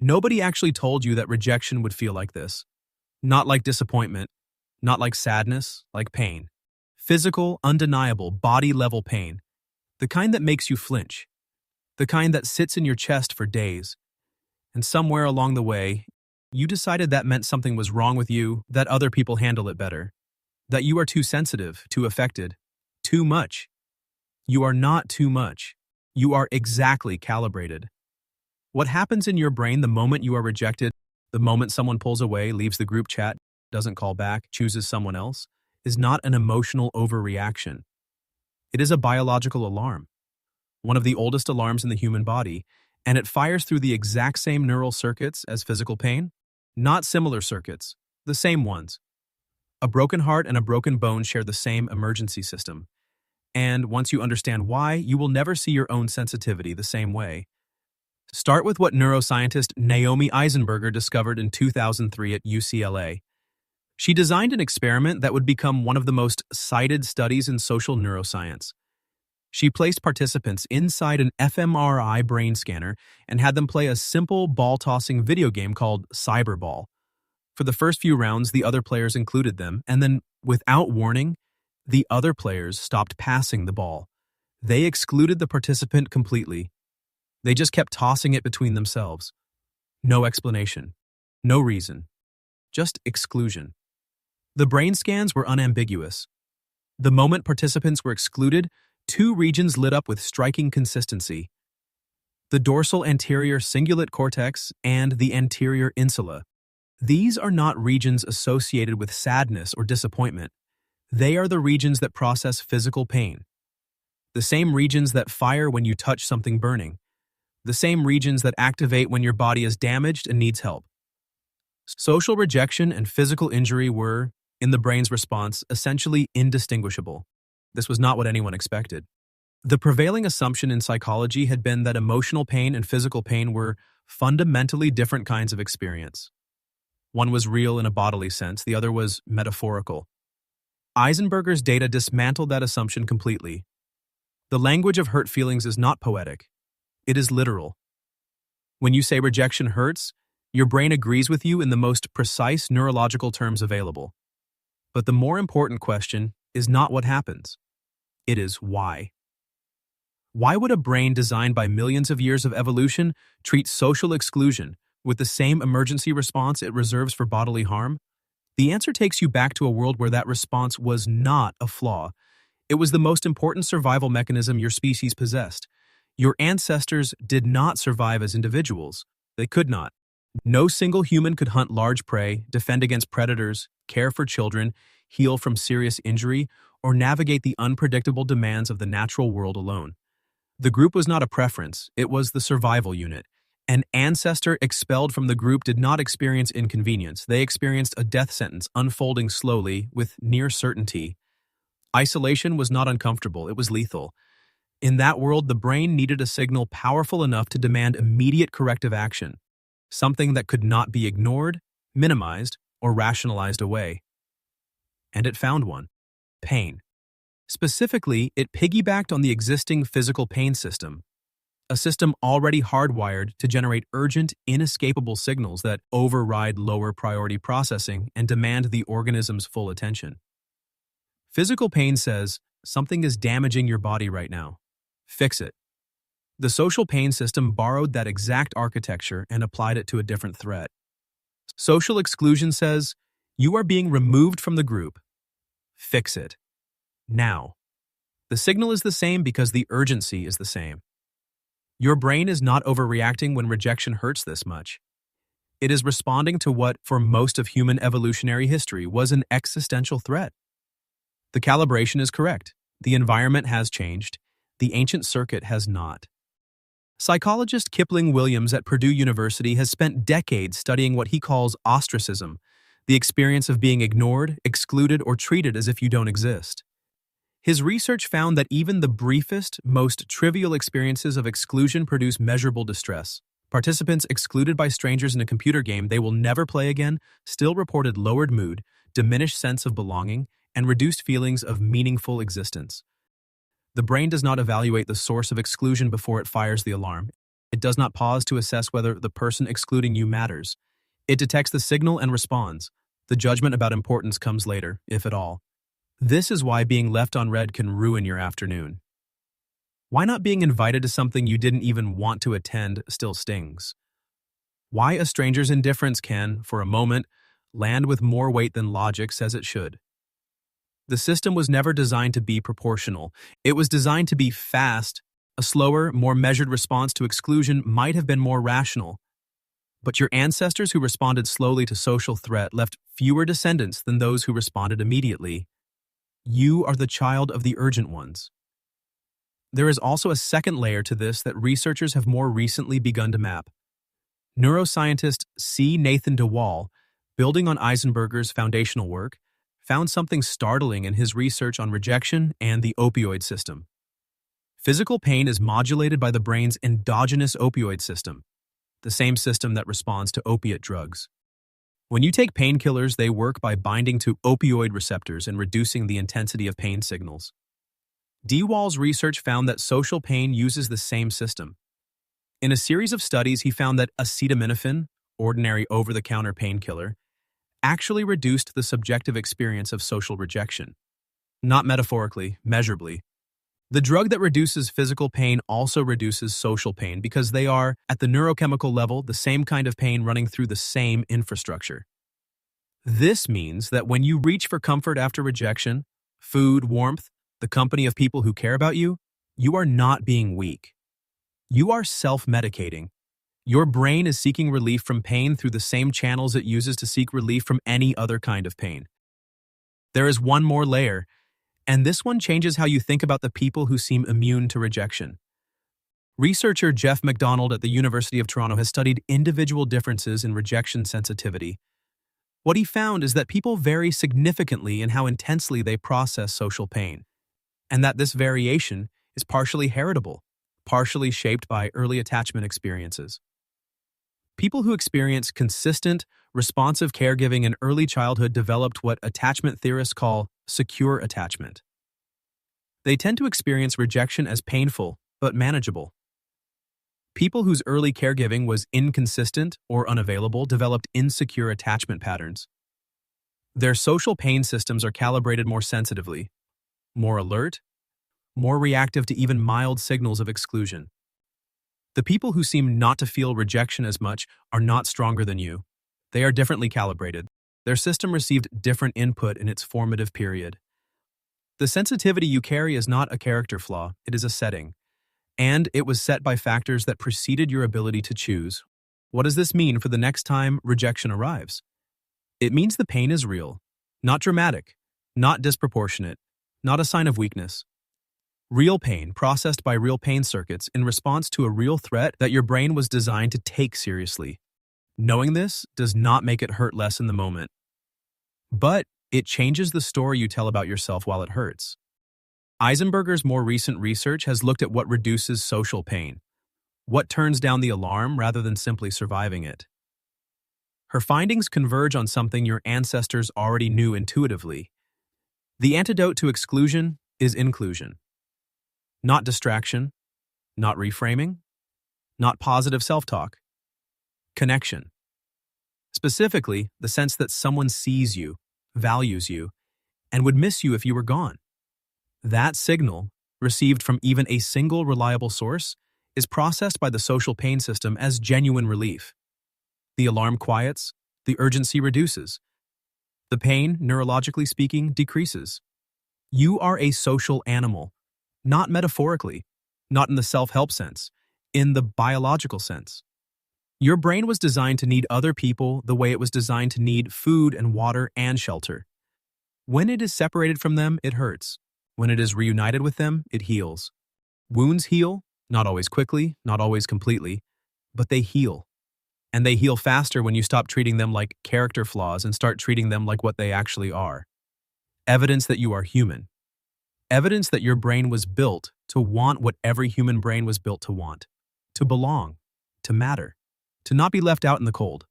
Nobody actually told you that rejection would feel like this. Not like disappointment, not like sadness, like pain. Physical, undeniable, body-level pain. The kind that makes you flinch. The kind that sits in your chest for days. And somewhere along the way, you decided that meant something was wrong with you, that other people handle it better. That you are too sensitive, too affected. Too much. You are not too much. You are exactly calibrated. What happens in your brain the moment you are rejected, the moment someone pulls away, leaves the group chat, doesn't call back, chooses someone else, is not an emotional overreaction. It is a biological alarm, one of the oldest alarms in the human body, and it fires through the exact same neural circuits as physical pain, not similar circuits, the same ones. A broken heart and a broken bone share the same emergency system. And once you understand why, you will never see your own sensitivity the same way. Start with what neuroscientist Naomi Eisenberger discovered in 2003 at UCLA. She designed an experiment that would become one of the most cited studies in social neuroscience. She placed participants inside an fMRI brain scanner and had them play a simple ball-tossing video game called Cyberball. For the first few rounds, the other players included them, and then, without warning, the other players stopped passing the ball. They excluded the participant completely. They just kept tossing it between themselves. No explanation. No reason. Just exclusion. The brain scans were unambiguous. The moment participants were excluded, two regions lit up with striking consistency. The dorsal anterior cingulate cortex and the anterior insula. These are not regions associated with sadness or disappointment. They are the regions that process physical pain. The same regions that fire when you touch something burning. The same regions that activate when your body is damaged and needs help. Social rejection and physical injury were, in the brain's response, essentially indistinguishable. This was not what anyone expected. The prevailing assumption in psychology had been that emotional pain and physical pain were fundamentally different kinds of experience. One was real in a bodily sense, the other was metaphorical. Eisenberger's data dismantled that assumption completely. The language of hurt feelings is not poetic. It is literal. When you say rejection hurts, your brain agrees with you in the most precise neurological terms available. But the more important question is not what happens. It is why. Why would a brain designed by millions of years of evolution treat social exclusion with the same emergency response it reserves for bodily harm? The answer takes you back to a world where that response was not a flaw. It was the most important survival mechanism your species possessed. Your ancestors did not survive as individuals. They could not. No single human could hunt large prey, defend against predators, care for children, heal from serious injury, or navigate the unpredictable demands of the natural world alone. The group was not a preference, it was the survival unit. An ancestor expelled from the group did not experience inconvenience. They experienced a death sentence unfolding slowly with near certainty. Isolation was not uncomfortable, it was lethal. In that world, the brain needed a signal powerful enough to demand immediate corrective action, something that could not be ignored, minimized, or rationalized away. And it found one: pain. Specifically, it piggybacked on the existing physical pain system, a system already hardwired to generate urgent, inescapable signals that override lower priority processing and demand the organism's full attention. Physical pain says, something is damaging your body right now. Fix it. The social pain system borrowed that exact architecture and applied it to a different threat. Social exclusion says, you are being removed from the group. Fix it. Now. The signal is the same because the urgency is the same. Your brain is not overreacting when rejection hurts this much. It is responding to what, for most of human evolutionary history, was an existential threat. The calibration is correct. The environment has changed. The ancient circuit has not. Psychologist Kipling Williams at Purdue University has spent decades studying what he calls ostracism, the experience of being ignored, excluded, or treated as if you don't exist. His research found that even the briefest, most trivial experiences of exclusion produce measurable distress. Participants excluded by strangers in a computer game they will never play again still reported lowered mood, diminished sense of belonging, and reduced feelings of meaningful existence. The brain does not evaluate the source of exclusion before it fires the alarm. It does not pause to assess whether the person excluding you matters. It detects the signal and responds. The judgment about importance comes later, if at all. This is why being left on red can ruin your afternoon. Why not being invited to something you didn't even want to attend still stings? Why a stranger's indifference can, for a moment, land with more weight than logic says it should. The system was never designed to be proportional. It was designed to be fast. A slower, more measured response to exclusion might have been more rational. But your ancestors who responded slowly to social threat left fewer descendants than those who responded immediately. You are the child of the urgent ones. There is also a second layer to this that researchers have more recently begun to map. Neuroscientist C. Nathan DeWall, building on Eisenberger's foundational work, found something startling in his research on rejection and the opioid system. Physical pain is modulated by the brain's endogenous opioid system, the same system that responds to opiate drugs. When you take painkillers, they work by binding to opioid receptors and reducing the intensity of pain signals. DeWall's research found that social pain uses the same system. In a series of studies, he found that acetaminophen, ordinary over-the-counter painkiller, actually reduced the subjective experience of social rejection. Not metaphorically, measurably. The drug that reduces physical pain also reduces social pain because they are, at the neurochemical level, the same kind of pain running through the same infrastructure. This means that when you reach for comfort after rejection, food, warmth, the company of people who care about you, you are not being weak. You are self-medicating. Your brain is seeking relief from pain through the same channels it uses to seek relief from any other kind of pain. There is one more layer, and this one changes how you think about the people who seem immune to rejection. Researcher Geoff MacDonald at the University of Toronto has studied individual differences in rejection sensitivity. What he found is that people vary significantly in how intensely they process social pain, and that this variation is partially heritable, partially shaped by early attachment experiences. People who experience consistent, responsive caregiving in early childhood developed what attachment theorists call secure attachment. They tend to experience rejection as painful, but manageable. People whose early caregiving was inconsistent or unavailable developed insecure attachment patterns. Their social pain systems are calibrated more sensitively, more alert, more reactive to even mild signals of exclusion. The people who seem not to feel rejection as much are not stronger than you. They are differently calibrated. Their system received different input in its formative period. The sensitivity you carry is not a character flaw, it is a setting. And it was set by factors that preceded your ability to choose. What does this mean for the next time rejection arrives? It means the pain is real, not dramatic, not disproportionate, not a sign of weakness. Real pain processed by real pain circuits in response to a real threat that your brain was designed to take seriously. Knowing this does not make it hurt less in the moment. But it changes the story you tell about yourself while it hurts. Eisenberger's more recent research has looked at what reduces social pain, what turns down the alarm rather than simply surviving it. Her findings converge on something your ancestors already knew intuitively. The antidote to exclusion is inclusion. Not distraction, not reframing, not positive self-talk. Connection. Specifically, the sense that someone sees you, values you, and would miss you if you were gone. That signal, received from even a single reliable source, is processed by the social pain system as genuine relief. The alarm quiets, the urgency reduces. The pain, neurologically speaking, decreases. You are a social animal, not metaphorically, not in the self-help sense, in the biological sense. Your brain was designed to need other people the way it was designed to need food and water and shelter. When it is separated from them, it hurts. When it is reunited with them, it heals. Wounds heal, not always quickly, not always completely, but they heal. And they heal faster when you stop treating them like character flaws and start treating them like what they actually are. Evidence that you are human. Evidence that your brain was built to want what every human brain was built to want. To belong. To matter. To not be left out in the cold.